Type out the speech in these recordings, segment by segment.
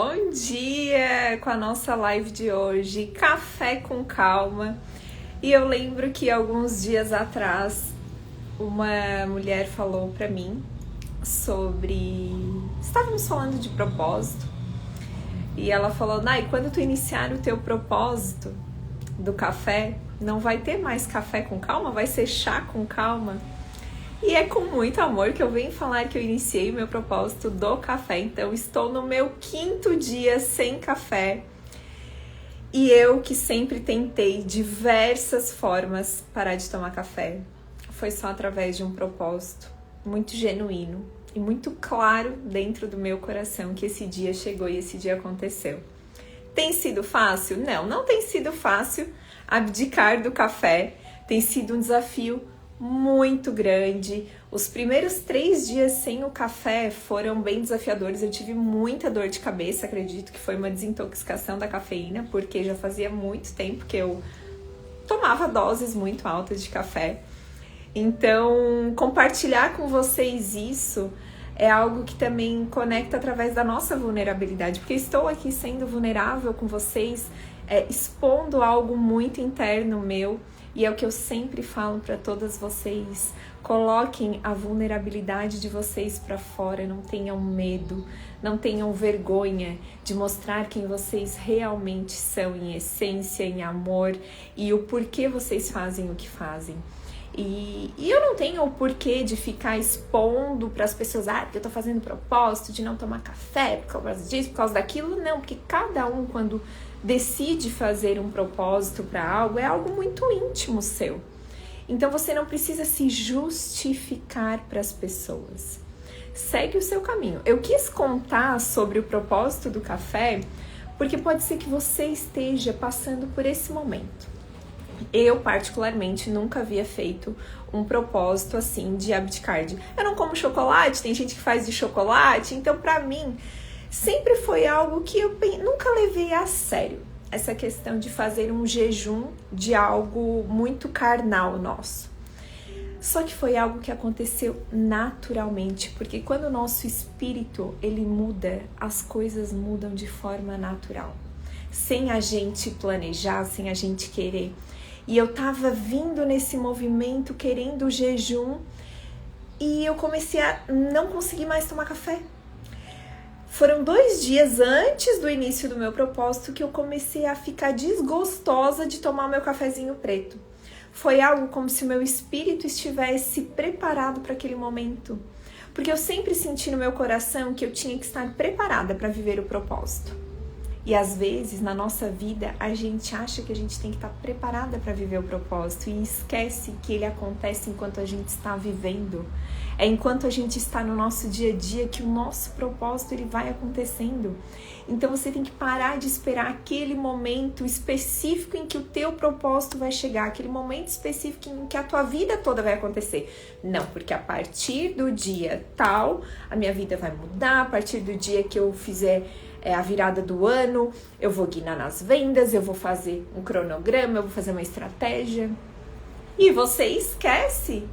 Bom dia com a nossa live de hoje, Café com Calma. E eu lembro que alguns dias atrás uma mulher falou pra mim sobre... Estávamos falando de propósito e ela falou, Nai, quando tu iniciar o teu propósito do café, não vai ter mais café com calma, vai ser chá com calma. E é com muito amor que eu venho falar que eu iniciei o meu propósito do café. Então, estou no meu 5º dia sem café. E eu que sempre tentei diversas formas parar de tomar café. Foi só através de um propósito muito genuíno e muito claro dentro do meu coração que esse dia chegou e esse dia aconteceu. Tem sido fácil? Não, não tem sido fácil abdicar do café. Tem sido um desafio muito grande. Os primeiros 3 dias sem o café foram bem desafiadores. Eu tive muita dor de cabeça, acredito que foi uma desintoxicação da cafeína, porque já fazia muito tempo que eu tomava doses muito altas de café. Então, compartilhar com vocês isso é algo que também conecta através da nossa vulnerabilidade, porque estou aqui sendo vulnerável com vocês, expondo algo muito interno meu. E é o que eu sempre falo para todas vocês, coloquem a vulnerabilidade de vocês para fora, não tenham medo, não tenham vergonha de mostrar quem vocês realmente são em essência, em amor e o porquê vocês fazem o que fazem. E eu não tenho o porquê de ficar expondo para as pessoas, porque eu tô fazendo propósito de não tomar café por causa disso, por causa daquilo, não, porque cada um quando decide fazer um propósito para algo, é algo muito íntimo seu. Então você não precisa se justificar para as pessoas. Segue o seu caminho. Eu quis contar sobre o propósito do café, porque pode ser que você esteja passando por esse momento. Eu, particularmente, nunca havia feito um propósito assim de abdicar. Eu não como chocolate, tem gente que faz de chocolate, então para mim sempre foi algo que eu nunca levei a sério, essa questão de fazer um jejum de algo muito carnal nosso. Só que foi algo que aconteceu naturalmente, porque quando o nosso espírito ele muda, as coisas mudam de forma natural, sem a gente planejar, sem a gente querer. E eu tava vindo nesse movimento querendo o jejum e eu comecei a não conseguir mais tomar café. Foram 2 dias antes do início do meu propósito que eu comecei a ficar desgostosa de tomar o meu cafezinho preto. Foi algo como se o meu espírito estivesse preparado para aquele momento. Porque eu sempre senti no meu coração que eu tinha que estar preparada para viver o propósito. E às vezes, na nossa vida, a gente acha que a gente tem que estar preparada para viver o propósito e esquece que ele acontece enquanto a gente está vivendo. É enquanto a gente está no nosso dia a dia que o nosso propósito ele vai acontecendo. Então você tem que parar de esperar aquele momento específico em que o teu propósito vai chegar, aquele momento específico em que a tua vida toda vai acontecer. Não, porque a partir do dia tal, a minha vida vai mudar, a partir do dia que eu fizer a virada do ano, eu vou guinar nas vendas, eu vou fazer um cronograma, eu vou fazer uma estratégia. E você esquece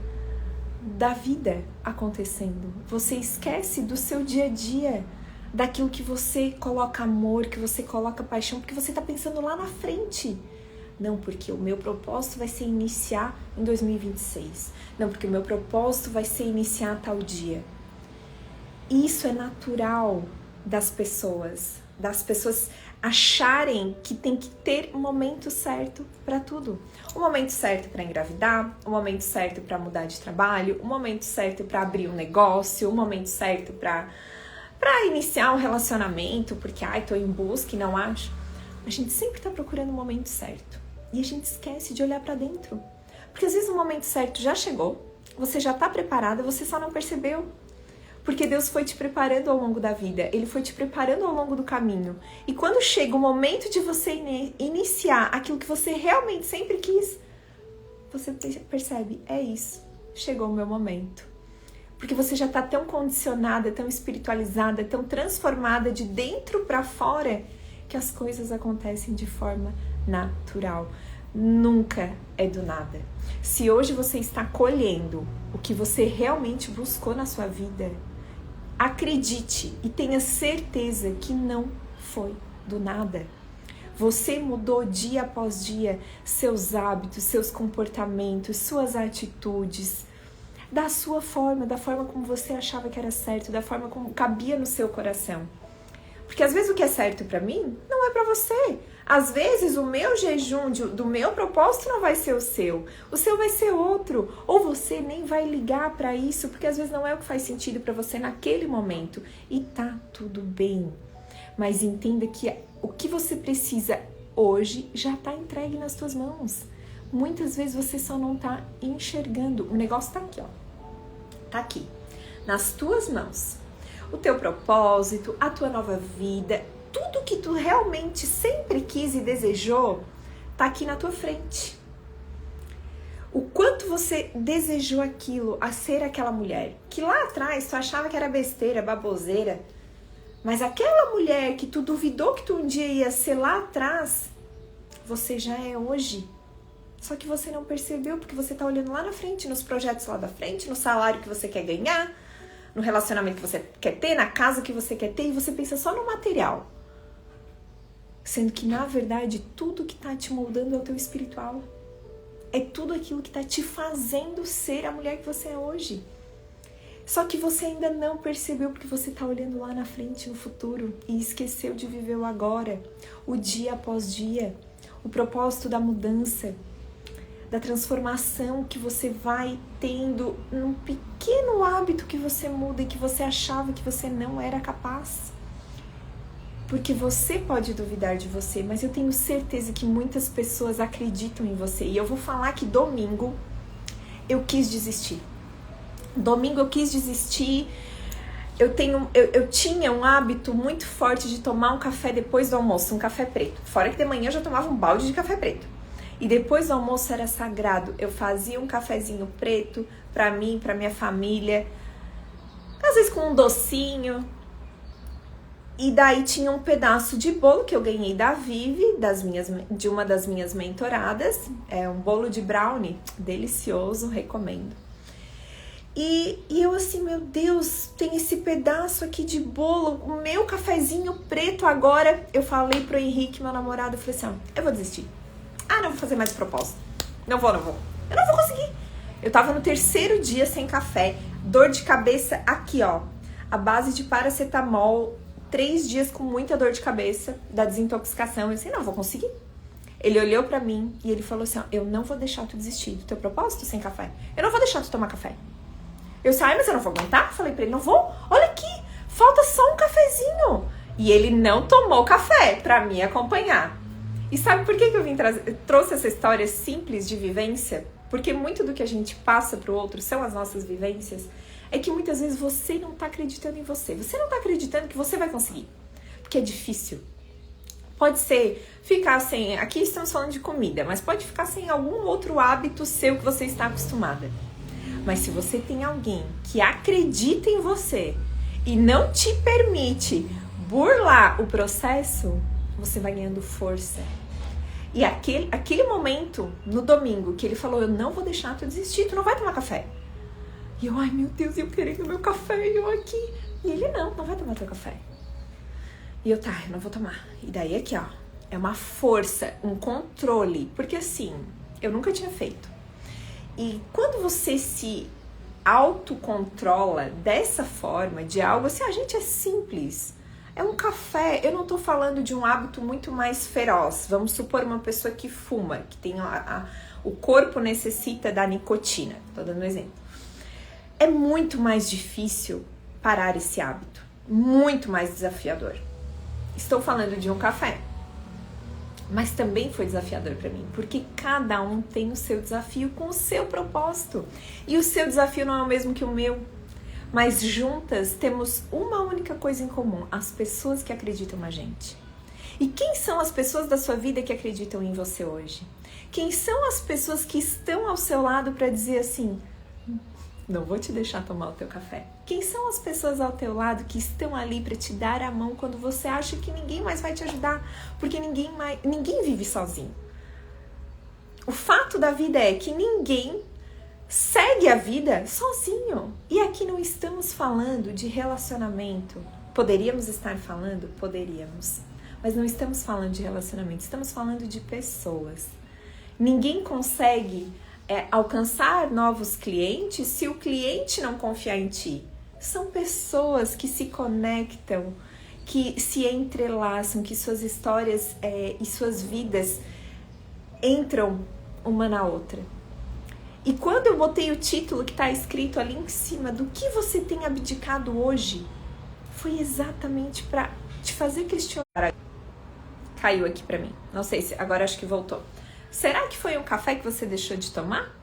da vida acontecendo. Você esquece do seu dia a dia, daquilo que você coloca amor, que você coloca paixão, porque você está pensando lá na frente. Não, porque o meu propósito vai ser iniciar em 2026. Não, porque o meu propósito vai ser iniciar tal dia. Isso é natural das pessoas acharem que tem que ter o momento certo para tudo. O momento certo para engravidar, o momento certo para mudar de trabalho, o momento certo para abrir um negócio, o momento certo para iniciar um relacionamento, porque tô em busca e não acho. A gente sempre tá procurando o momento certo e a gente esquece de olhar para dentro. Porque às vezes o momento certo já chegou, você já tá preparada, você só não percebeu. Porque Deus foi te preparando ao longo da vida, Ele foi te preparando ao longo do caminho. E quando chega o momento de você iniciar aquilo que você realmente sempre quis, você percebe, é isso, chegou o meu momento. Porque você já está tão condicionada, tão espiritualizada, tão transformada de dentro para fora, que as coisas acontecem de forma natural. Nunca é do nada. Se hoje você está colhendo o que você realmente buscou na sua vida, acredite e tenha certeza que não Foi do nada. Você mudou dia após dia seus hábitos, seus comportamentos, suas atitudes, da sua forma, da forma como você achava que era certo, da forma como cabia no seu coração. Porque às vezes o que é certo pra mim não é pra você. Às vezes o meu jejum do meu propósito não vai ser o seu vai ser outro. Ou você nem vai ligar pra isso, porque às vezes não é o que faz sentido pra você naquele momento. E tá tudo bem. Mas entenda que o que você precisa hoje já tá entregue nas tuas mãos. Muitas vezes você só não tá enxergando. O negócio tá aqui, ó. Tá aqui, nas tuas mãos. O teu propósito, a tua nova vida, tudo que tu realmente sempre quis e desejou, tá aqui na tua frente. O quanto você desejou aquilo, a ser aquela mulher, que lá atrás tu achava que era besteira, baboseira, mas aquela mulher que tu duvidou que tu um dia ia ser lá atrás, você já é hoje. Só que você não percebeu porque você tá olhando lá na frente, nos projetos lá da frente, no salário que você quer ganhar, no relacionamento que você quer ter, na casa que você quer ter, e você pensa só no material. Sendo que, na verdade, tudo que tá te moldando é o teu espiritual. É tudo aquilo que tá te fazendo ser a mulher que você é hoje. Só que você ainda não percebeu porque você tá olhando lá na frente, no futuro, e esqueceu de viver o agora, o dia após dia, o propósito da mudança, da transformação que você vai tendo num pequeno hábito que você muda e que você achava que você não era capaz. Porque você pode duvidar de você, mas eu tenho certeza que muitas pessoas acreditam em você. E eu vou falar que domingo eu quis desistir. Domingo eu quis desistir. Eu tinha um hábito muito forte de tomar um café depois do almoço, um café preto. Fora que de manhã eu já tomava um balde de café preto. E depois do almoço era sagrado. Eu fazia um cafezinho preto pra mim, pra minha família. Às vezes com um docinho. E daí tinha um pedaço de bolo que eu ganhei da Vivi, de uma das minhas mentoradas. É um bolo de brownie, delicioso, recomendo. E eu assim, meu Deus, tem esse pedaço aqui de bolo, o meu cafezinho preto agora. Eu falei pro Henrique, meu namorado, eu falei assim, eu vou desistir. Não vou fazer mais propósito. Não vou. Eu não vou conseguir. Eu tava no 3º dia sem café, dor de cabeça aqui, ó. A base de paracetamol, 3 dias com muita dor de cabeça, da desintoxicação. Eu disse, não vou conseguir. Ele olhou pra mim e ele falou assim, eu não vou deixar tu desistir do teu propósito sem café. Eu não vou deixar tu tomar café. Eu disse, mas eu não vou aguentar? Falei pra ele, não vou. Olha aqui, falta só um cafezinho. E ele não tomou café pra me acompanhar. E sabe por que eu trouxe essa história simples de vivência? Porque muito do que a gente passa pro outro são as nossas vivências. É que muitas vezes você não tá acreditando em você. Você não tá acreditando que você vai conseguir. Porque é difícil. Pode ser ficar sem... Aqui estamos falando de comida, mas pode ficar sem algum outro hábito seu que você está acostumada. Mas se você tem alguém que acredita em você e não te permite burlar o processo, você vai ganhando força. E aquele momento, no domingo, que ele falou, eu não vou deixar tu desistir, tu não vai tomar café. E eu, ai meu Deus, eu querendo meu café, e eu aqui. E ele, não vai tomar teu café. E eu, eu não vou tomar. E daí aqui, ó, é uma força, um controle. Porque assim, eu nunca tinha feito. E quando você se autocontrola dessa forma, de algo assim, gente, é simples. É um café, eu não tô falando de um hábito muito mais feroz. Vamos supor uma pessoa que fuma, que tem o corpo necessita da nicotina. Tô dando um exemplo. É muito mais difícil parar esse hábito. Muito mais desafiador. Estou falando de um café. Mas também foi desafiador para mim. Porque cada um tem o seu desafio com o seu propósito. E o seu desafio não é o mesmo que o meu. Mas juntas temos uma única coisa em comum. As pessoas que acreditam na gente. E quem são as pessoas da sua vida que acreditam em você hoje? Quem são as pessoas que estão ao seu lado para dizer assim... Não vou te deixar tomar o teu café. Quem são as pessoas ao teu lado que estão ali para te dar a mão quando você acha que ninguém mais vai te ajudar? Porque ninguém vive sozinho. O fato da vida é que ninguém segue a vida sozinho. E aqui não estamos falando de relacionamento. Poderíamos estar falando? Poderíamos. Mas não estamos falando de relacionamento, estamos falando de pessoas. Ninguém consegue alcançar novos clientes se o cliente não confiar em ti. São pessoas que se conectam, que se entrelaçam, que suas histórias e suas vidas entram uma na outra. E quando eu botei o título que está escrito ali em cima do que você tem abdicado hoje, foi exatamente para te fazer questionar. Caiu aqui para mim, não sei se agora acho que voltou. Será que foi um café que você deixou de tomar?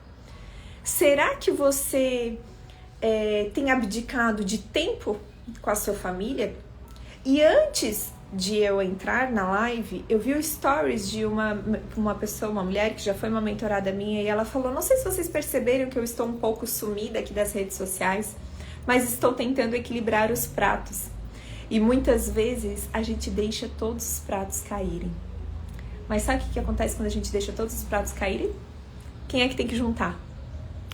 Será que você tem abdicado de tempo com a sua família? E antes de eu entrar na live, eu vi o stories de uma pessoa, uma mulher que já foi uma mentorada minha, e ela falou, não sei se vocês perceberam que eu estou um pouco sumida aqui das redes sociais, mas estou tentando equilibrar os pratos. E muitas vezes a gente deixa todos os pratos caírem. Mas sabe o que acontece quando a gente deixa todos os pratos caírem? Quem é que tem que juntar?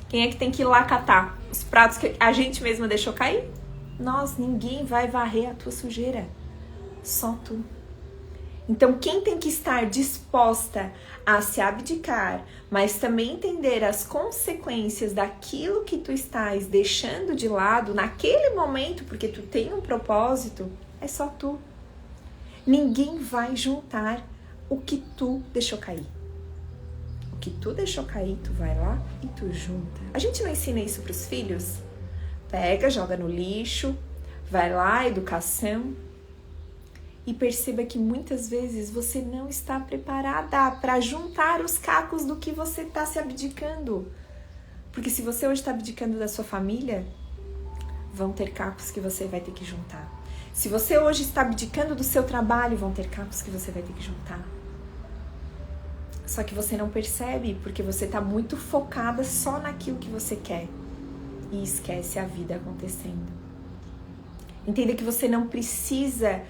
Quem é que tem que ir lá catar os pratos que a gente mesma deixou cair? Ninguém vai varrer a tua sujeira. Só tu. Então, quem tem que estar disposta a se abdicar, mas também entender as consequências daquilo que tu estás deixando de lado naquele momento, porque tu tem um propósito, é só tu. Ninguém vai juntar o que tu deixou cair. O que tu deixou cair, tu vai lá e tu junta. A gente não ensina isso para os filhos? Pega, joga no lixo, vai lá, educação. E perceba que muitas vezes você não está preparada para juntar os cacos do que você está se abdicando. Porque se você hoje está abdicando da sua família, vão ter cacos que você vai ter que juntar. Se você hoje está abdicando do seu trabalho, vão ter cacos que você vai ter que juntar. Só que você não percebe porque você está muito focada só naquilo que você quer. E esquece a vida acontecendo. Entenda que você não precisa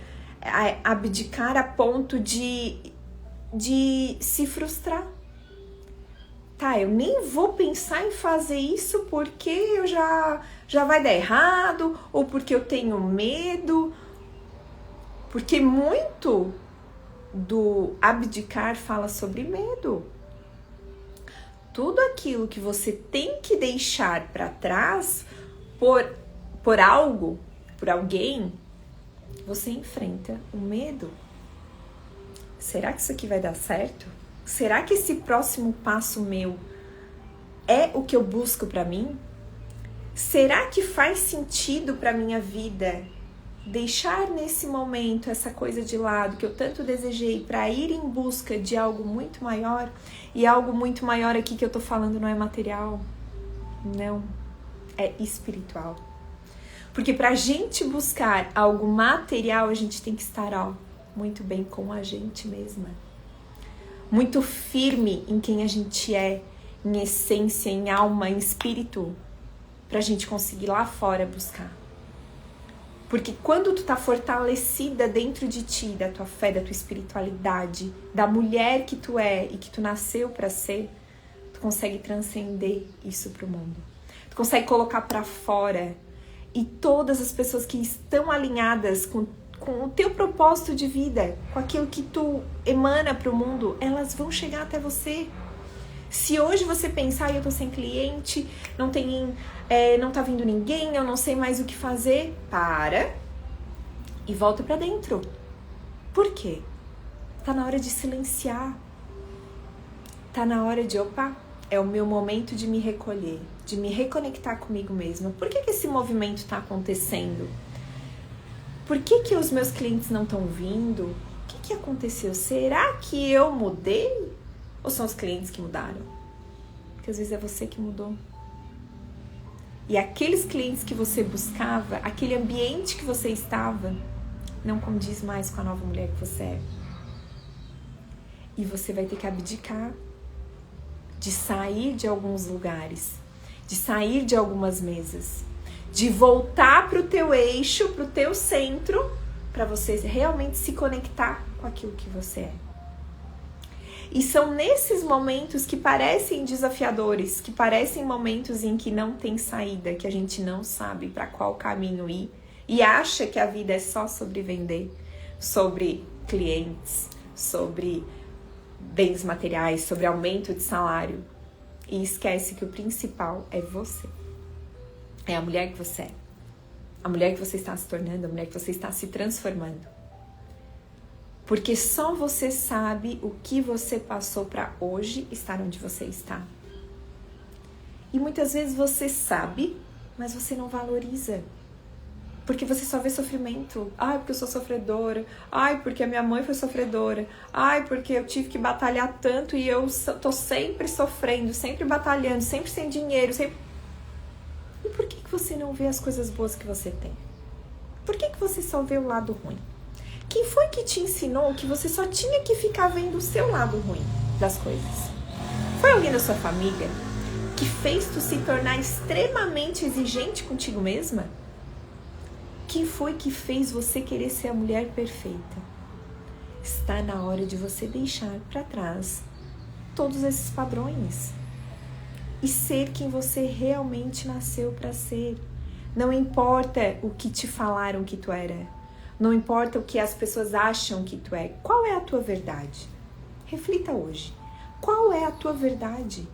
abdicar a ponto de se frustrar. Tá, eu nem vou pensar em fazer isso porque eu já vai dar errado, ou porque eu tenho medo. Porque muito do abdicar fala sobre medo. Tudo aquilo que você tem que deixar para trás por algo, por alguém, você enfrenta o medo. Será que isso aqui vai dar certo? Será que esse próximo passo meu é o que eu busco para mim? Será que faz sentido para minha vida deixar nesse momento essa coisa de lado que eu tanto desejei para ir em busca de algo muito maior? E algo muito maior aqui que eu tô falando não é material, não, é espiritual. Porque pra gente buscar algo material, a gente tem que estar, muito bem com a gente mesma. Muito firme em quem a gente é, em essência, em alma, em espírito, pra gente conseguir lá fora buscar. Porque quando tu tá fortalecida dentro de ti, da tua fé, da tua espiritualidade, da mulher que tu é e que tu nasceu pra ser, tu consegue transcender isso pro mundo. Tu consegue colocar pra fora. E todas as pessoas que estão alinhadas com o teu propósito de vida, com aquilo que tu emana para o mundo, elas vão chegar até você. Se hoje você pensar, eu tô sem cliente, não tá vindo ninguém, eu não sei mais o que fazer, para e volta para dentro. Por quê? Tá na hora de silenciar. Tá na hora de, é o meu momento de me recolher, de me reconectar comigo mesma. Por que esse movimento está acontecendo? Por que os meus clientes não estão vindo? O que aconteceu? Será que eu mudei? Ou são os clientes que mudaram? Porque às vezes é você que mudou. E aqueles clientes que você buscava, aquele ambiente que você estava, não condiz mais com a nova mulher que você é. E você vai ter que abdicar de sair de alguns lugares, de sair de algumas mesas, de voltar para o teu eixo, para o teu centro, para você realmente se conectar com aquilo que você é. E são nesses momentos que parecem desafiadores, que parecem momentos em que não tem saída, que a gente não sabe para qual caminho ir e acha que a vida é só sobre vender, sobre clientes, sobre bens materiais, sobre aumento de salário e esquece que o principal é você. É a mulher que você é. A mulher que você está se tornando, a mulher que você está se transformando. Porque só você sabe o que você passou para hoje estar onde você está. E muitas vezes você sabe, mas você não valoriza. Porque você só vê sofrimento. Ai, porque eu sou sofredora. Ai, porque a minha mãe foi sofredora. Ai, porque eu tive que batalhar tanto e eu tô sempre sofrendo, sempre batalhando, sempre sem dinheiro, sempre... E por que você não vê as coisas boas que você tem? Por que você só vê o lado ruim? Quem foi que te ensinou que você só tinha que ficar vendo o seu lado ruim das coisas? Foi alguém da sua família que fez tu se tornar extremamente exigente contigo mesma? Quem foi que fez você querer ser a mulher perfeita? Está na hora de você deixar para trás todos esses padrões e ser quem você realmente nasceu para ser. Não importa o que te falaram que tu era. Não importa o que as pessoas acham que tu é. Qual é a tua verdade? Reflita hoje. Qual é a tua verdade?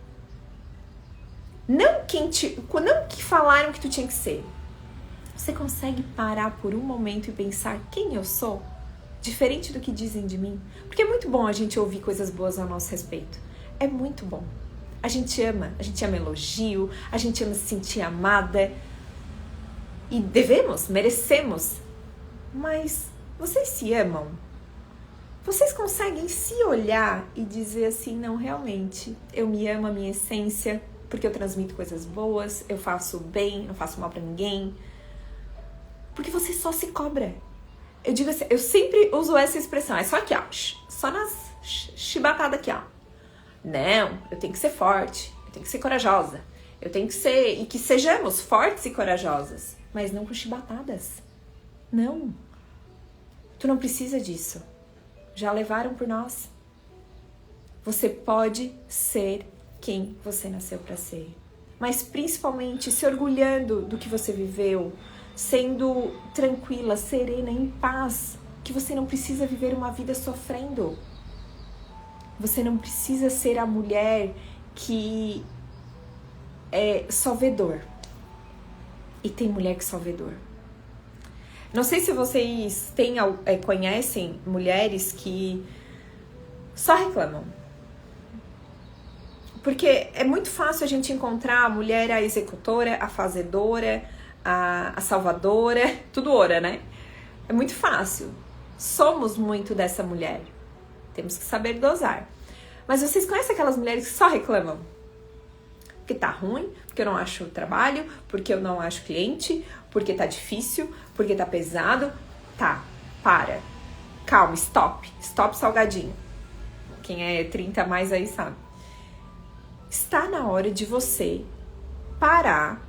Não que falaram que tu tinha que ser. Você consegue parar por um momento e pensar quem eu sou? Diferente do que dizem de mim? Porque é muito bom a gente ouvir coisas boas a nosso respeito. É muito bom. A gente ama elogio, a gente ama se sentir amada. E devemos, merecemos. Mas vocês se amam? Vocês conseguem se olhar e dizer assim, não, realmente, eu me amo a minha essência, porque eu transmito coisas boas, eu faço bem, não faço mal pra ninguém. Porque você só se cobra. Eu digo assim, eu sempre uso essa expressão, é só aqui, ó, só nas chibatadas aqui, ó. Não, eu tenho que ser forte, eu tenho que ser corajosa, eu tenho que ser, e que sejamos fortes e corajosas, mas não com chibatadas. Não. Tu não precisa disso. Já levaram por nós. Você pode ser quem você nasceu para ser. Mas principalmente se orgulhando do que você viveu, sendo tranquila, serena, em paz, que você não precisa viver uma vida sofrendo. Você não precisa ser a mulher que só vê dor. E tem mulher que só vê dor. Não sei se vocês conhecem mulheres que só reclamam. Porque é muito fácil a gente encontrar a mulher a executora, a fazedora, a salvadora, tudo ora, né? É muito fácil. Somos muito dessa mulher. Temos que saber dosar. Mas vocês conhecem aquelas mulheres que só reclamam? Porque tá ruim, porque eu não acho trabalho, porque eu não acho cliente, porque tá difícil, porque tá pesado. Tá, para. Calma, stop. Stop salgadinho. Quem é 30 a mais aí sabe. Está na hora de você parar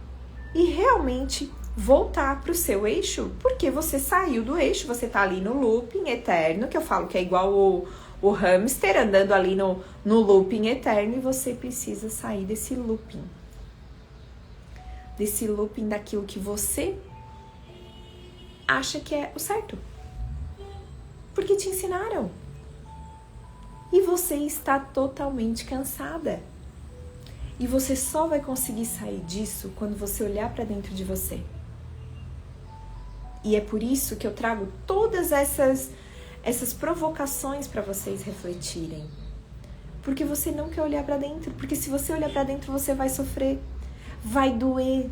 e realmente voltar pro seu eixo, porque você saiu do eixo, você tá ali no looping eterno, que eu falo que é igual o hamster andando ali no looping eterno, e você precisa sair desse looping. Desse looping daquilo que você acha que é o certo. Porque te ensinaram. E você está totalmente cansada. E você só vai conseguir sair disso quando você olhar para dentro de você. E é por isso que eu trago todas essas provocações para vocês refletirem. Porque você não quer olhar para dentro. Porque se você olhar para dentro, você vai sofrer. Vai doer.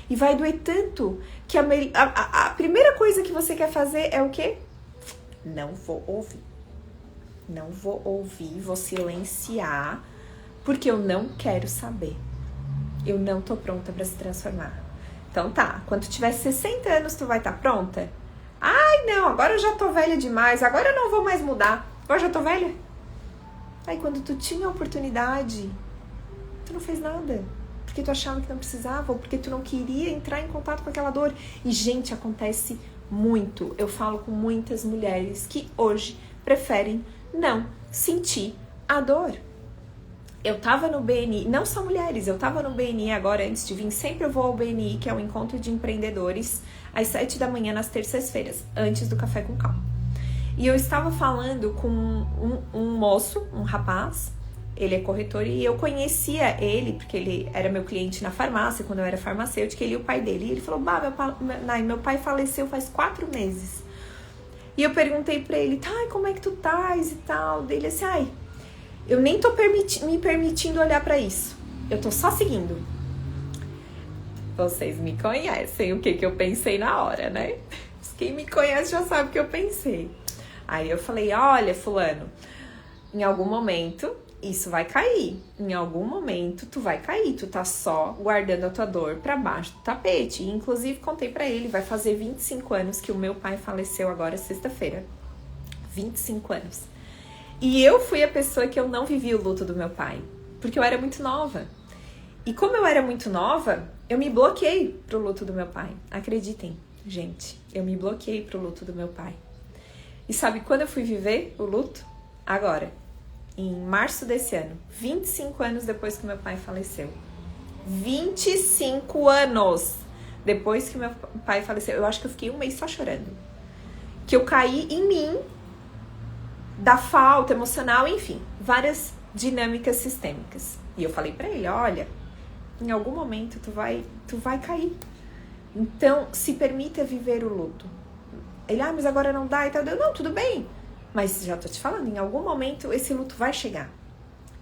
E vai doer tanto que a primeira coisa que você quer fazer é o quê? Não vou ouvir. Não vou ouvir, vou silenciar, porque eu não quero saber. Eu não tô pronta para se transformar. Então tá, quando tu tiver 60 anos, tu vai estar pronta? Ai, não, agora eu já tô velha demais, agora eu não vou mais mudar. Agora eu já tô velha. Aí quando tu tinha a oportunidade, tu não fez nada. Porque tu achava que não precisava, ou porque tu não queria entrar em contato com aquela dor. E, gente, acontece muito. Eu falo com muitas mulheres que hoje preferem não sentir a dor. Eu tava no BNI, não só mulheres, eu tava no BNI agora, antes de vir, sempre eu vou ao BNI, que é o Encontro de Empreendedores, às 7 da manhã, nas terças-feiras, antes do Café com Calma. E eu estava falando com um moço, um rapaz, ele é corretor e eu conhecia ele, porque ele era meu cliente na farmácia, quando eu era farmacêutica, ele e o pai dele. E ele falou, meu pai faleceu faz 4 meses. E eu perguntei pra ele, como é que tu estás e tal? Dele assim, eu nem tô me permitindo olhar pra isso. Eu tô só seguindo. Vocês me conhecem o que eu pensei na hora, né? Quem me conhece já sabe o que eu pensei. Aí eu falei, olha, fulano, em algum momento isso vai cair. Em algum momento tu vai cair. Tu tá só guardando a tua dor pra baixo do tapete. E, inclusive, contei pra ele, vai fazer 25 anos que o meu pai faleceu agora sexta-feira. 25 anos. E eu fui a pessoa que eu não vivi o luto do meu pai. Porque eu era muito nova. E como eu era muito nova, eu me bloqueei pro luto do meu pai. Acreditem, gente, eu me bloqueei pro luto do meu pai. E sabe quando eu fui viver o luto? Agora. Em março desse ano, 25 anos depois que meu pai faleceu. 25 anos depois que meu pai faleceu. Eu acho que eu fiquei um mês só chorando. Que eu caí em mim, da falta emocional, enfim, várias dinâmicas sistêmicas. E eu falei pra ele, olha, em algum momento tu vai cair. Então, se permita viver o luto. Ele, mas agora não dá e tal. Eu, não, tudo bem. Mas já tô te falando, em algum momento esse luto vai chegar.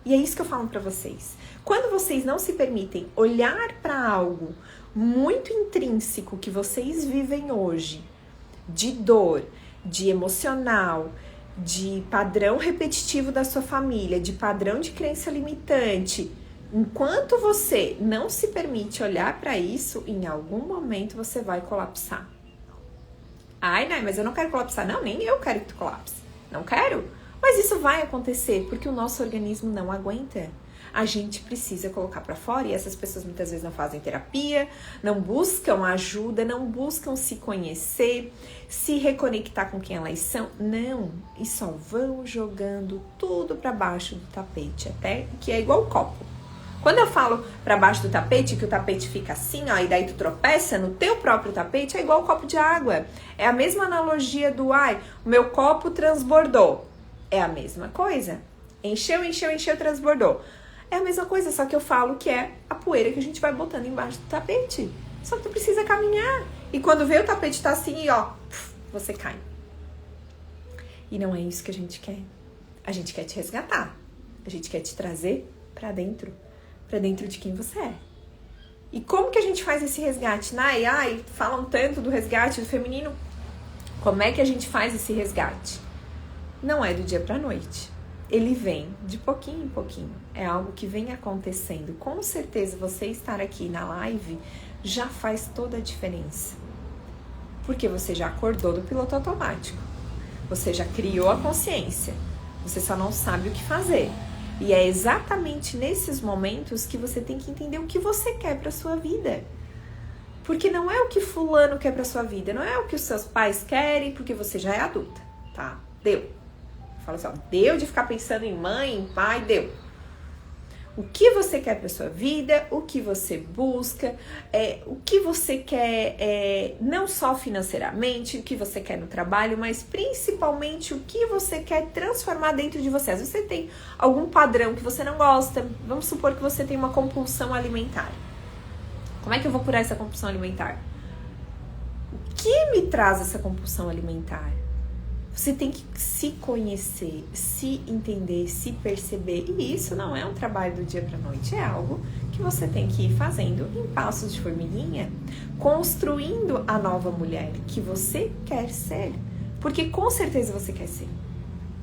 E é isso que eu falo pra vocês. Quando vocês não se permitem olhar pra algo muito intrínseco que vocês vivem hoje, de dor, de emocional, de padrão repetitivo da sua família, de padrão de crença limitante, enquanto você não se permite olhar pra isso, em algum momento você vai colapsar. Mas eu não quero colapsar. Não, nem eu quero que tu colapse. Não quero, mas isso vai acontecer porque o nosso organismo não aguenta. A gente precisa colocar pra fora e essas pessoas muitas vezes não fazem terapia, não buscam ajuda, não buscam se conhecer, se reconectar com quem elas são. Não, e só vão jogando tudo pra baixo do tapete, até que é igual o copo. Quando eu falo pra baixo do tapete, que o tapete fica assim, e daí tu tropeça no teu próprio tapete, é igual o copo de água. É a mesma analogia do, o meu copo transbordou. É a mesma coisa. Encheu, transbordou. É a mesma coisa, só que eu falo que é a poeira que a gente vai botando embaixo do tapete. Só que tu precisa caminhar. E quando vê o tapete tá assim, você cai. E não é isso que a gente quer. A gente quer te resgatar. A gente quer te trazer pra dentro de quem você é. E como que a gente faz esse resgate? Falam tanto do resgate do feminino. Como é que a gente faz esse resgate? Não é do dia pra noite. Ele vem de pouquinho em pouquinho. É algo que vem acontecendo. Com certeza você estar aqui na live já faz toda a diferença. Porque você já acordou do piloto automático. Você já criou a consciência. Você só não sabe o que fazer. E é exatamente nesses momentos que você tem que entender o que você quer pra sua vida. Porque não é o que fulano quer pra sua vida, não é o que os seus pais querem, porque você já é adulta, tá? Deu. Fala assim, deu de ficar pensando em mãe, em pai, deu. O que você quer pra sua vida, o que você busca, o que você quer, não só financeiramente, o que você quer no trabalho, mas principalmente o que você quer transformar dentro de você. Às vezes você tem algum padrão que você não gosta, vamos supor que você tem uma compulsão alimentar. Como é que eu vou curar essa compulsão alimentar? O que me traz essa compulsão alimentar? Você tem que se conhecer, se entender, se perceber. E isso não é um trabalho do dia para noite, é algo que você tem que ir fazendo em passos de formiguinha, construindo a nova mulher que você quer ser. Porque com certeza você quer ser.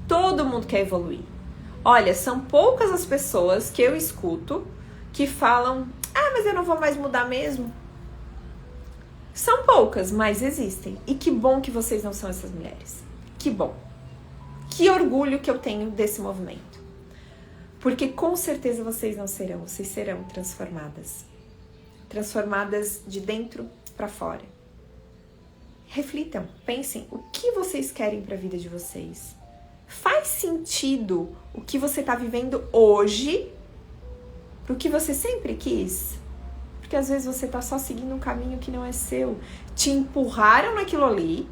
Todo mundo quer evoluir. Olha, são poucas as pessoas que eu escuto que falam, mas eu não vou mais mudar mesmo. São poucas, mas existem. E que bom que vocês não são essas mulheres. Que bom. Que orgulho que eu tenho desse movimento. Porque com certeza vocês não serão, vocês serão transformadas. Transformadas de dentro para fora. Reflitam, pensem, o que vocês querem para a vida de vocês? Faz sentido o que você está vivendo hoje pro que você sempre quis? Porque às vezes você está só seguindo um caminho que não é seu. Te empurraram naquilo ali,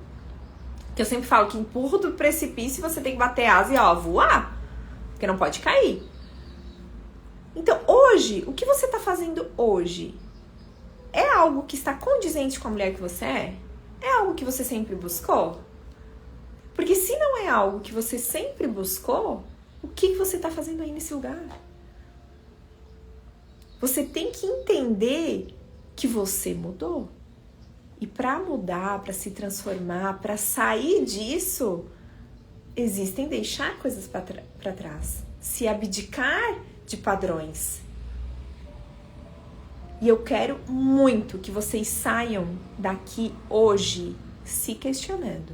Que eu sempre falo que empurra do precipício você tem que bater asa e voar. Porque não pode cair. Então, hoje, o que você está fazendo hoje? É algo que está condizente com a mulher que você é? É algo que você sempre buscou? Porque se não é algo que você sempre buscou, o que você está fazendo aí nesse lugar? Você tem que entender que você mudou. E para mudar, para se transformar, para sair disso, existem deixar coisas para trás. Se abdicar de padrões. E eu quero muito que vocês saiam daqui hoje se questionando.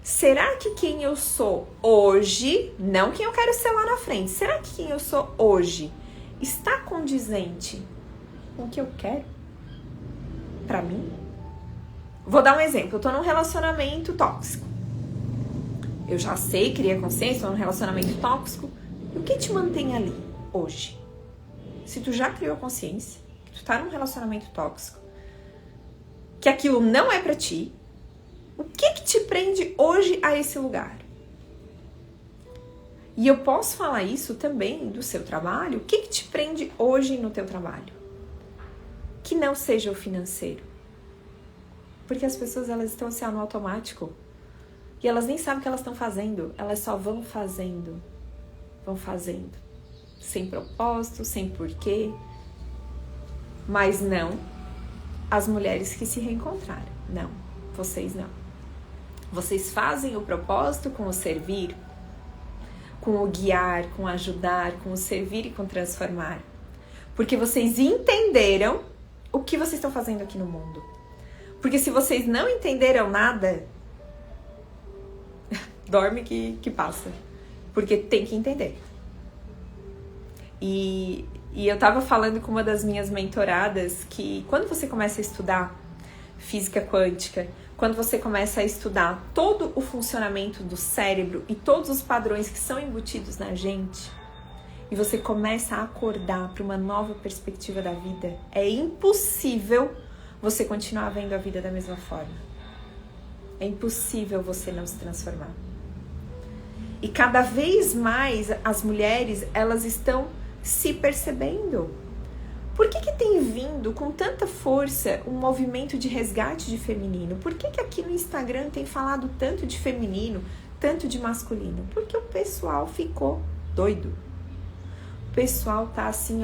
Será que quem eu sou hoje, não quem eu quero ser lá na frente, será que quem eu sou hoje está condizente com o que eu quero pra mim? Vou dar um exemplo. Eu tô num relacionamento tóxico. Eu já sei, criei consciência, tô num relacionamento tóxico. E o que te mantém ali hoje? Se tu já criou consciência, que tu tá num relacionamento tóxico, que aquilo não é pra ti, o que te prende hoje a esse lugar? E eu posso falar isso também do seu trabalho. O que te prende hoje no teu trabalho? Que não seja o financeiro. Porque as pessoas, elas estão assim, no automático. E elas nem sabem o que elas estão fazendo. Elas só vão fazendo. Vão fazendo. Sem propósito, sem porquê. Mas não as mulheres que se reencontraram. Não, vocês não. Vocês fazem o propósito com o servir, com o guiar, com o ajudar, com o servir e com o transformar. Porque vocês entenderam o que vocês estão fazendo aqui no mundo. Porque se vocês não entenderam nada, dorme que passa. Porque tem que entender. E eu tava falando com uma das minhas mentoradas que quando você começa a estudar física quântica, quando você começa a estudar todo o funcionamento do cérebro e todos os padrões que são embutidos na gente, e você começa a acordar para uma nova perspectiva da vida, é impossível você continuar vendo a vida da mesma forma. É impossível você não se transformar. E cada vez mais as mulheres, elas estão se percebendo. Por que tem vindo com tanta força um movimento de resgate de feminino? Por que aqui no Instagram tem falado tanto de feminino, tanto de masculino? Porque o pessoal ficou doido. O pessoal tá assim,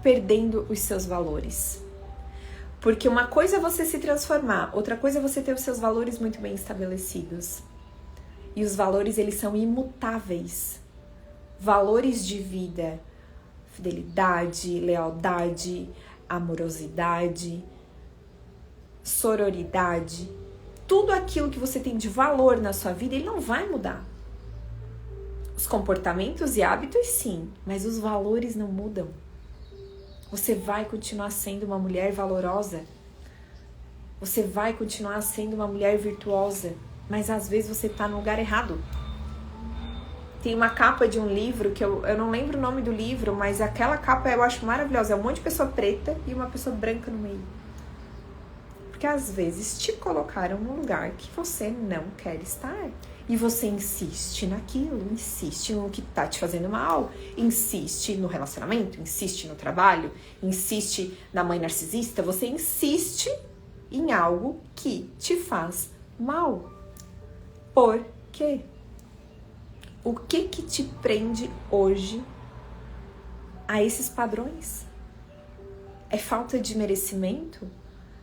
perdendo os seus valores. Porque uma coisa é você se transformar, outra coisa é você ter os seus valores muito bem estabelecidos. E os valores, eles são imutáveis. Valores de vida, fidelidade, lealdade, amorosidade, sororidade. Tudo aquilo que você tem de valor na sua vida, ele não vai mudar. Os comportamentos e hábitos, sim, mas os valores não mudam. Você vai continuar sendo uma mulher valorosa. Você vai continuar sendo uma mulher virtuosa. Mas às vezes você tá no lugar errado. Tem uma capa de um livro que eu não lembro o nome do livro, mas aquela capa eu acho maravilhosa. É um monte de pessoa preta e uma pessoa branca no meio. Porque às vezes te colocaram num lugar que você não quer estar. E você insiste naquilo, insiste no que tá te fazendo mal, insiste no relacionamento, insiste no trabalho, insiste na mãe narcisista, você insiste em algo que te faz mal. Por quê? O que te prende hoje a esses padrões? É falta de merecimento?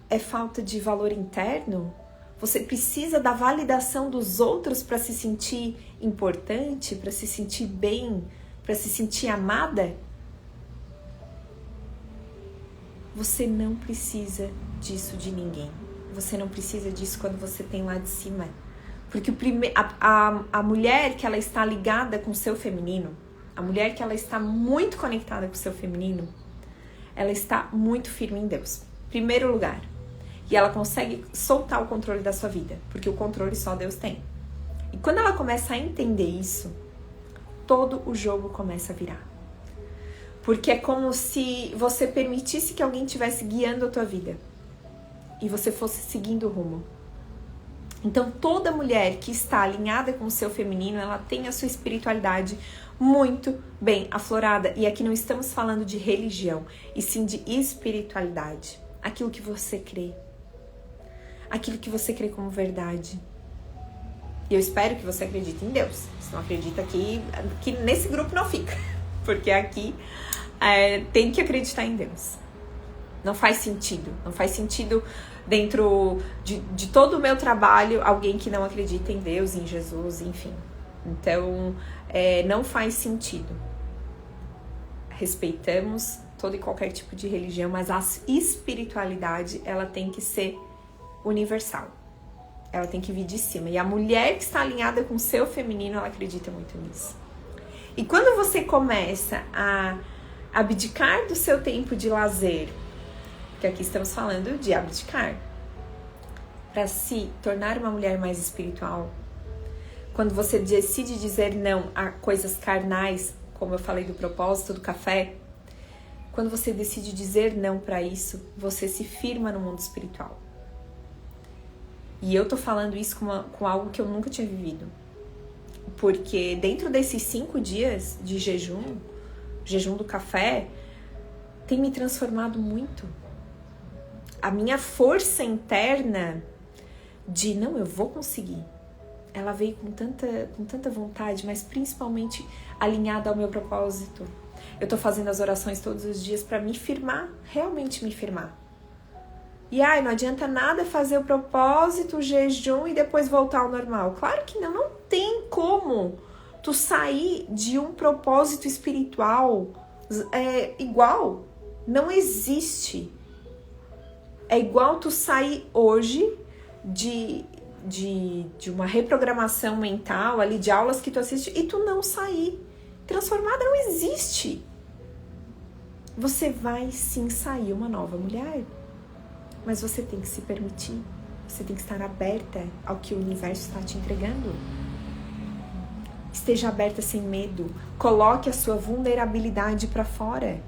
É falta de valor interno? Você precisa da validação dos outros para se sentir importante, para se sentir bem, para se sentir amada? Você não precisa disso de ninguém. Você não precisa disso quando você tem lá de cima. Porque a mulher que ela está ligada com o seu feminino, a mulher que ela está muito conectada com o seu feminino, ela está muito firme em Deus. Primeiro lugar. E ela consegue soltar o controle da sua vida, porque o controle só Deus tem. E quando ela começa a entender isso, todo o jogo começa a virar. Porque é como se você permitisse que alguém estivesse guiando a tua vida e você fosse seguindo o rumo. Então, toda mulher que está alinhada com o seu feminino, ela tem a sua espiritualidade muito bem aflorada. E aqui não estamos falando de religião, e sim de espiritualidade. Aquilo que você crê. Aquilo que você crê como verdade. E eu espero que você acredite em Deus. Se não acredita aqui, que nesse grupo não fica. Porque aqui tem que acreditar em Deus. Não faz sentido. Não faz sentido dentro de todo o meu trabalho alguém que não acredita em Deus, em Jesus, enfim. Então, não faz sentido. Respeitamos todo e qualquer tipo de religião, mas a espiritualidade, ela tem que ser universal. Ela tem que vir de cima. E a mulher que está alinhada com o seu feminino, ela acredita muito nisso. E quando você começa a abdicar do seu tempo de lazer, porque aqui estamos falando de abdicar, para se tornar uma mulher mais espiritual, quando você decide dizer não a coisas carnais, como eu falei do propósito do café, quando você decide dizer não para isso, você se firma no mundo espiritual. E eu tô falando isso com algo que eu nunca tinha vivido. Porque dentro desses 5 dias de jejum do café, tem me transformado muito. A minha força interna de, não, eu vou conseguir. Ela veio com tanta vontade, mas principalmente alinhada ao meu propósito. Eu tô fazendo as orações todos os dias para me firmar, realmente me firmar. E não adianta nada fazer o propósito, o jejum e depois voltar ao normal. Claro que não, não tem como tu sair de um propósito espiritual igual. Não existe. É igual tu sair hoje de uma reprogramação mental ali, de aulas que tu assiste, e tu não sair. Transformada não existe. Você vai sim sair uma nova mulher. Mas você tem que se permitir. Você tem que estar aberta ao que o universo está te entregando. Esteja aberta sem medo. Coloque a sua vulnerabilidade para fora.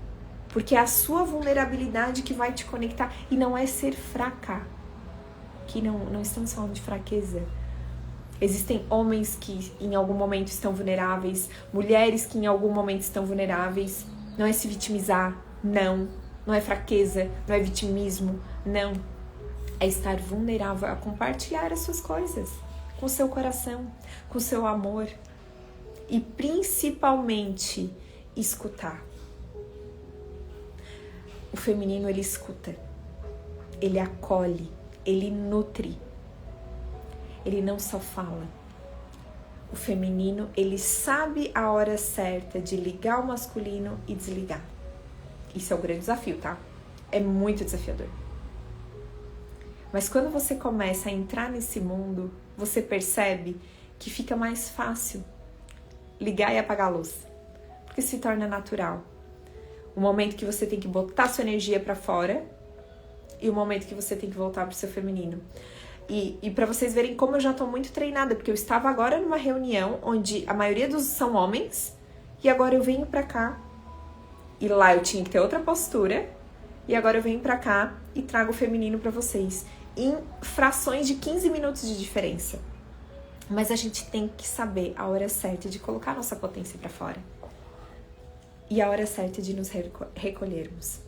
Porque é a sua vulnerabilidade que vai te conectar. E não é ser fraca. Que não estamos falando de fraqueza. Existem homens que em algum momento estão vulneráveis. Mulheres que em algum momento estão vulneráveis. Não é se vitimizar. Não é fraqueza. Não é vitimismo. Não. É estar vulnerável a compartilhar as suas coisas. Com o seu coração. Com o seu amor. E principalmente escutar. O feminino, ele escuta. Ele acolhe. Ele nutre. Ele não só fala. O feminino, ele sabe a hora certa de ligar o masculino e desligar. Isso é o grande desafio, tá? É muito desafiador. Mas quando você começa a entrar nesse mundo, você percebe que fica mais fácil ligar e apagar a luz. Porque se torna natural. O momento que você tem que botar sua energia pra fora e o momento que você tem que voltar pro seu feminino. E pra vocês verem como eu já tô muito treinada, porque eu estava agora numa reunião onde a maioria dos são homens e agora eu venho pra cá e lá eu tinha que ter outra postura e agora eu venho pra cá e trago o feminino pra vocês em frações de 15 minutos de diferença. Mas a gente tem que saber a hora certa de colocar a nossa potência pra fora. E a hora certa de nos recolhermos.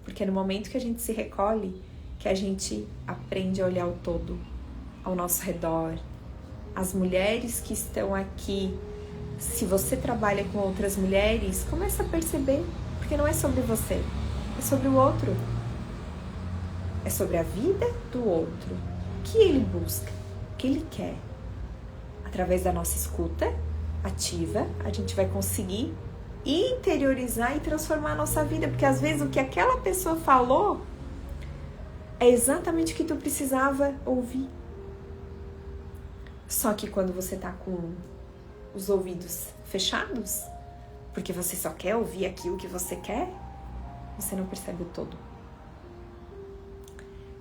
Porque é no momento que a gente se recolhe que a gente aprende a olhar o todo ao nosso redor. As mulheres que estão aqui, se você trabalha com outras mulheres, começa a perceber, porque não é sobre você, é sobre o outro. É sobre a vida do outro. O que ele busca, o que ele quer. Através da nossa escuta ativa, a gente vai conseguir interiorizar e transformar a nossa vida, porque às vezes o que aquela pessoa falou é exatamente o que tu precisava ouvir. Só que quando você tá com os ouvidos fechados, porque você só quer ouvir aquilo que você quer, você não percebe o todo.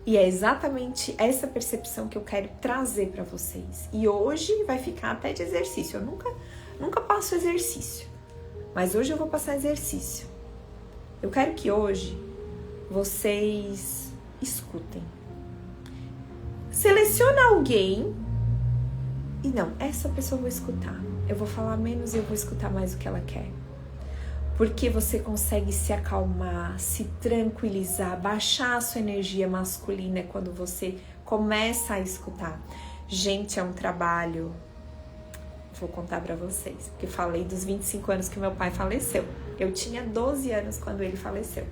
E é exatamente essa percepção que eu quero trazer para vocês. E hoje vai ficar até de exercício. Eu nunca passo exercício, mas hoje eu vou passar exercício. Eu quero que hoje vocês escutem. Seleciona alguém e não, essa pessoa eu vou escutar. Eu vou falar menos e eu vou escutar mais o que ela quer. Porque você consegue se acalmar, se tranquilizar, baixar a sua energia masculina quando você começa a escutar. Gente, é um trabalho. Vou contar pra vocês, porque falei dos 25 anos que meu pai faleceu. Eu tinha 12 anos quando ele faleceu.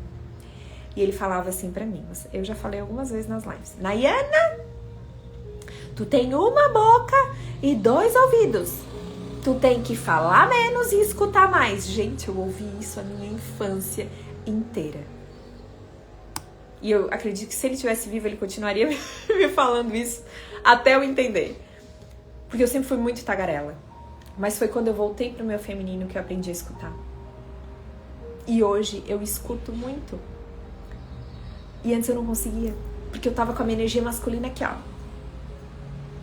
E ele falava assim pra mim, eu já falei algumas vezes nas lives. Nayana, tu tem uma boca e 2 ouvidos. Tu tem que falar menos e escutar mais. Gente, eu ouvi isso a minha infância inteira. E eu acredito que se ele estivesse vivo, ele continuaria me falando isso até eu entender. Porque eu sempre fui muito tagarela. Mas foi quando eu voltei pro meu feminino que eu aprendi a escutar. E hoje eu escuto muito. E antes eu não conseguia. Porque eu tava com a minha energia masculina aqui, ó.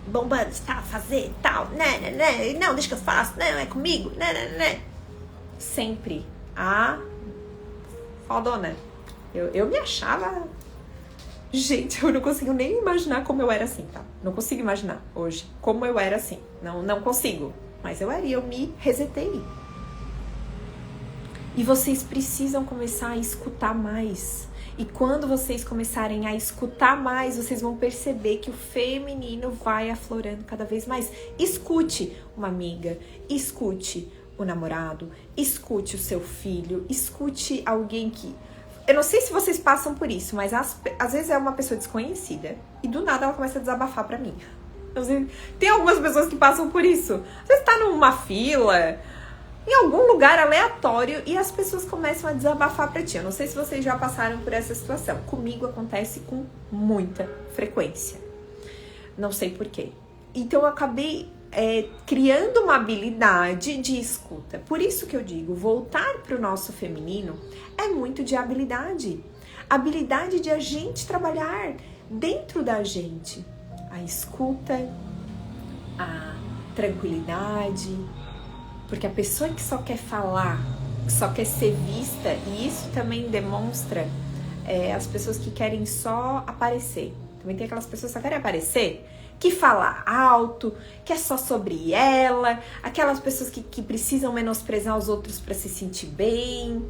Bombando, tá, fazer, tal, né, não, deixa que eu faço, não, é comigo, né. Sempre a fodona. Eu me achava... Gente, eu não consigo nem imaginar como eu era assim, tá? Não consigo imaginar hoje como eu era assim. Não consigo. Mas eu era e eu me resetei. E vocês precisam começar a escutar mais. E quando vocês começarem a escutar mais, vocês vão perceber que o feminino vai aflorando cada vez mais. Escute uma amiga, escute o namorado, escute o seu filho, escute alguém que... Eu não sei se vocês passam por isso, mas às vezes é uma pessoa desconhecida e do nada ela começa a desabafar pra mim. Tem algumas pessoas que passam por isso. Às vezes tá numa fila... em algum lugar aleatório e as pessoas começam a desabafar pra ti. Eu não sei se vocês já passaram por essa situação. Comigo acontece com muita frequência. Não sei porquê. Então eu acabei criando uma habilidade de escuta. Por isso que eu digo, voltar pro nosso feminino é muito de habilidade. Habilidade de a gente trabalhar dentro da gente. A escuta, a tranquilidade... Porque a pessoa que só quer falar, que só quer ser vista, e isso também demonstra as pessoas que querem só aparecer. Também tem aquelas pessoas que só querem aparecer, que fala alto, que é só sobre ela, aquelas pessoas que precisam menosprezar os outros para se sentir bem.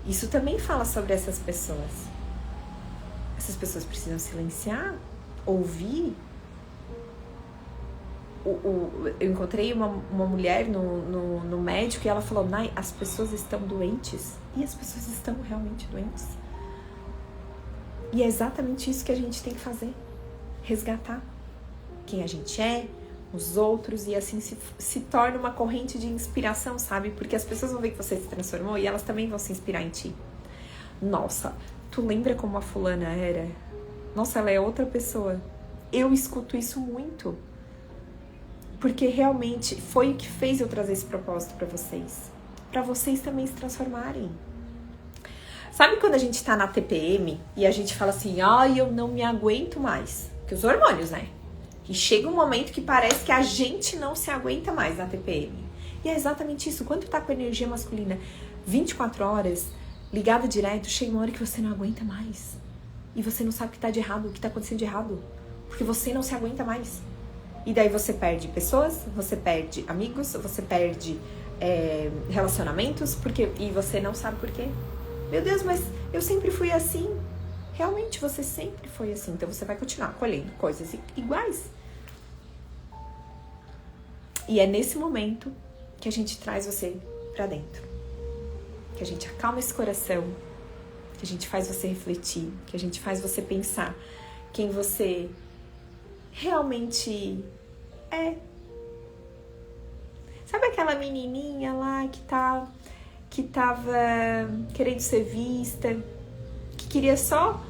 Isso também fala sobre essas pessoas. Essas pessoas precisam silenciar, ouvir. Eu encontrei uma mulher no médico e ela falou, Nay, as pessoas estão doentes. E as pessoas estão realmente doentes. E é exatamente isso que a gente tem que fazer. Resgatar quem a gente é, os outros, e assim se torna uma corrente de inspiração, sabe? Porque as pessoas vão ver que você se transformou e elas também vão se inspirar em ti. Nossa, tu lembra como a fulana era? Nossa, ela é outra pessoa. Eu escuto isso muito. Porque realmente foi o que fez eu trazer esse propósito pra vocês. Pra vocês também se transformarem. Sabe quando a gente tá na TPM e a gente fala assim, ai, eu não me aguento mais. Que os hormônios, né? E chega um momento que parece que a gente não se aguenta mais na TPM. E é exatamente isso. Quando tu tá com energia masculina 24 horas, ligada direto, chega uma hora que você não aguenta mais. E você não sabe o que tá de errado, o que tá acontecendo de errado. Porque você não se aguenta mais. E daí você perde pessoas, você perde amigos, você perde relacionamentos, e você não sabe por quê. Meu Deus, mas eu sempre fui assim. Realmente, você sempre foi assim. Então você vai continuar colhendo coisas iguais. E é nesse momento que a gente traz você pra dentro. Que a gente acalma esse coração, que a gente faz você refletir, que a gente faz você pensar quem você realmente é. Sabe aquela menininha lá que tava querendo ser vista, que queria só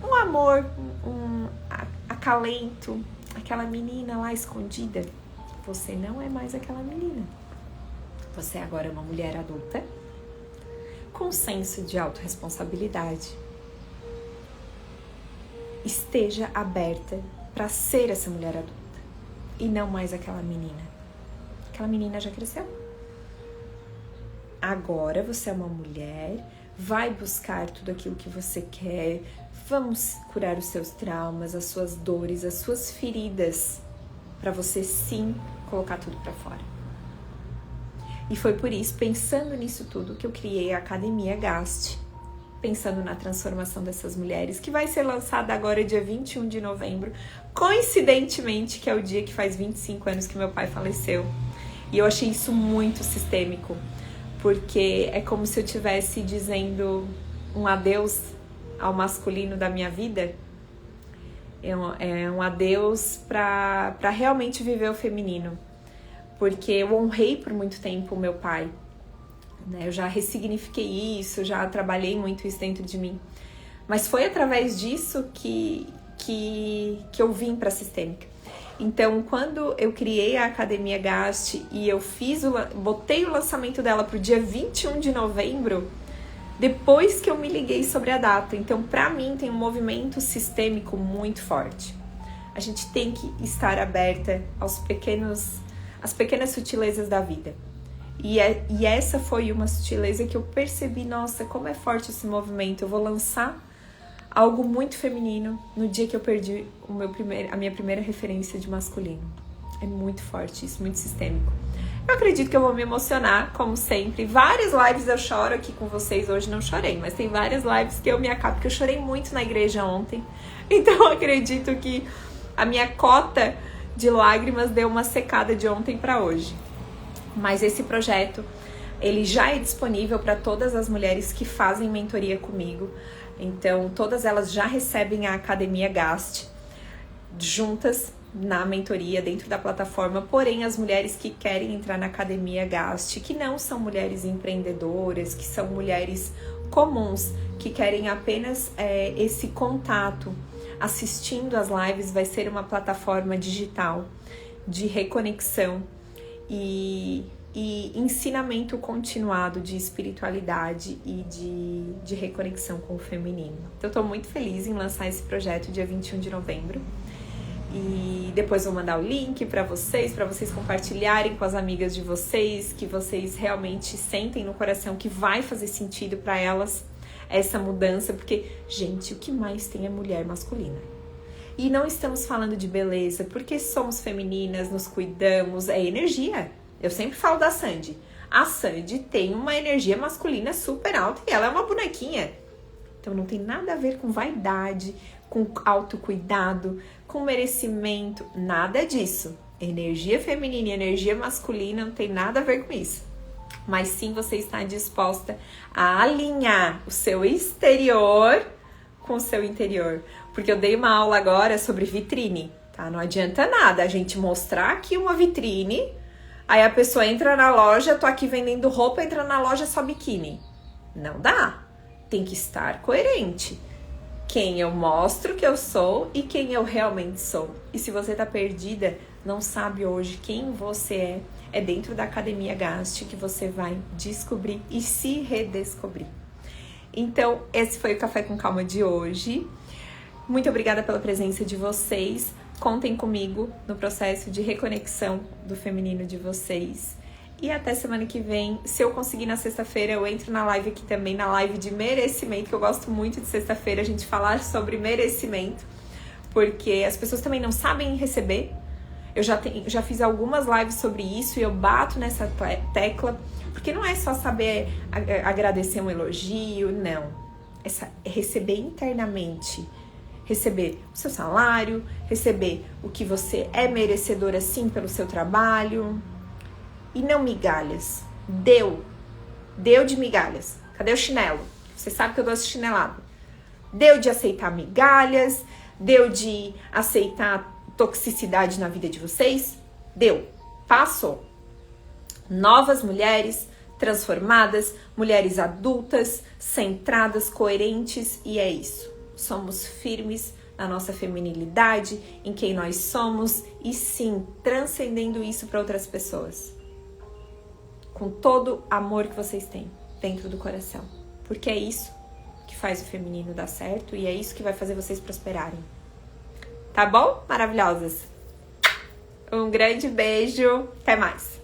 um amor, um acalento, aquela menina lá escondida? Você não é mais aquela menina. Você agora é uma mulher adulta com senso de autorresponsabilidade. Esteja aberta para ser essa mulher adulta e não mais aquela menina. Aquela menina já cresceu. Agora você é uma mulher, vai buscar tudo aquilo que você quer, Vamos curar os seus traumas, as suas dores, as suas feridas, para você sim colocar tudo para fora. E foi por isso, pensando nisso tudo, que eu criei a Academia Gast, pensando na transformação dessas mulheres, que vai ser lançada agora dia 21 de novembro, coincidentemente, que é o dia que faz 25 anos que meu pai faleceu. E eu achei isso muito sistêmico, porque é como se eu estivesse dizendo um adeus ao masculino da minha vida. É um adeus para realmente viver o feminino, porque eu honrei por muito tempo o meu pai, né? Eu já ressignifiquei isso, já trabalhei muito isso dentro de mim, mas foi através disso que eu vim para a Sistêmica. Então, quando eu criei a Academia Gast e eu botei o lançamento dela para o dia 21 de novembro, depois que eu me liguei sobre a data. Então, para mim, tem um movimento sistêmico muito forte. A gente tem que estar aberta às pequenas sutilezas da vida. E essa foi uma sutileza que eu percebi, nossa, como é forte esse movimento. Eu vou lançar algo muito feminino no dia que eu perdi a minha primeira referência de masculino. É muito forte isso, muito sistêmico. Eu acredito que eu vou me emocionar, como sempre. Várias lives eu choro aqui com vocês. Hoje não chorei, mas tem várias lives que eu me acabo, porque eu chorei muito na igreja ontem. Então eu acredito que a minha cota de lágrimas deu uma secada de ontem para hoje. Mas esse projeto, ele já é disponível para todas as mulheres que fazem mentoria comigo. Então, todas elas já recebem a Academia Gast juntas na mentoria dentro da plataforma. Porém, as mulheres que querem entrar na Academia Gast, que não são mulheres empreendedoras, que são mulheres comuns, que querem apenas esse contato assistindo as lives, vai ser uma plataforma digital de reconexão e ensinamento continuado de espiritualidade e de reconexão com o feminino. Então, eu tô muito feliz em lançar esse projeto dia 21 de novembro. E depois vou mandar o link para vocês compartilharem com as amigas de vocês, que vocês realmente sentem no coração que vai fazer sentido para elas essa mudança, porque, gente, o que mais tem é mulher masculina. E não estamos falando de beleza, porque somos femininas, nos cuidamos, é energia. Eu sempre falo da Sandy. A Sandy tem uma energia masculina super alta e ela é uma bonequinha. Então não tem nada a ver com vaidade, com autocuidado, com merecimento, nada disso. Energia feminina e energia masculina não tem nada a ver com isso. Mas sim você está disposta a alinhar o seu exterior com o seu interior. Porque eu dei uma aula agora sobre vitrine, tá? Não adianta nada a gente mostrar aqui uma vitrine, aí a pessoa entra na loja, tô aqui vendendo roupa, entra na loja só biquíni. Não dá. Tem que estar coerente. Quem eu mostro que eu sou e quem eu realmente sou. E se você tá perdida, não sabe hoje quem você é dentro da Academia Gast que você vai descobrir e se redescobrir. Então, esse foi o Café com Calma de hoje. Muito obrigada pela presença de vocês. Contem comigo no processo de reconexão do feminino de vocês. E até semana que vem. Se eu conseguir na sexta-feira, eu entro na live aqui também, na live de merecimento, que eu gosto muito de sexta-feira a gente falar sobre merecimento, porque as pessoas também não sabem receber. Eu já fiz algumas lives sobre isso e eu bato nessa tecla, porque não é só saber agradecer um elogio, não. É receber internamente. Receber o seu salário, receber o que você é merecedora sim pelo seu trabalho. E não migalhas. Deu de migalhas. Cadê o chinelo? Você sabe que eu gosto de chinelado. Deu de aceitar migalhas, deu de aceitar toxicidade na vida de vocês. Deu. Passou. Novas mulheres transformadas, mulheres adultas, centradas, coerentes, e é isso. Somos firmes na nossa feminilidade, em quem nós somos e sim, transcendendo isso para outras pessoas. Com todo amor que vocês têm dentro do coração. Porque é isso que faz o feminino dar certo e é isso que vai fazer vocês prosperarem. Tá bom? Maravilhosas! Um grande beijo. Até mais!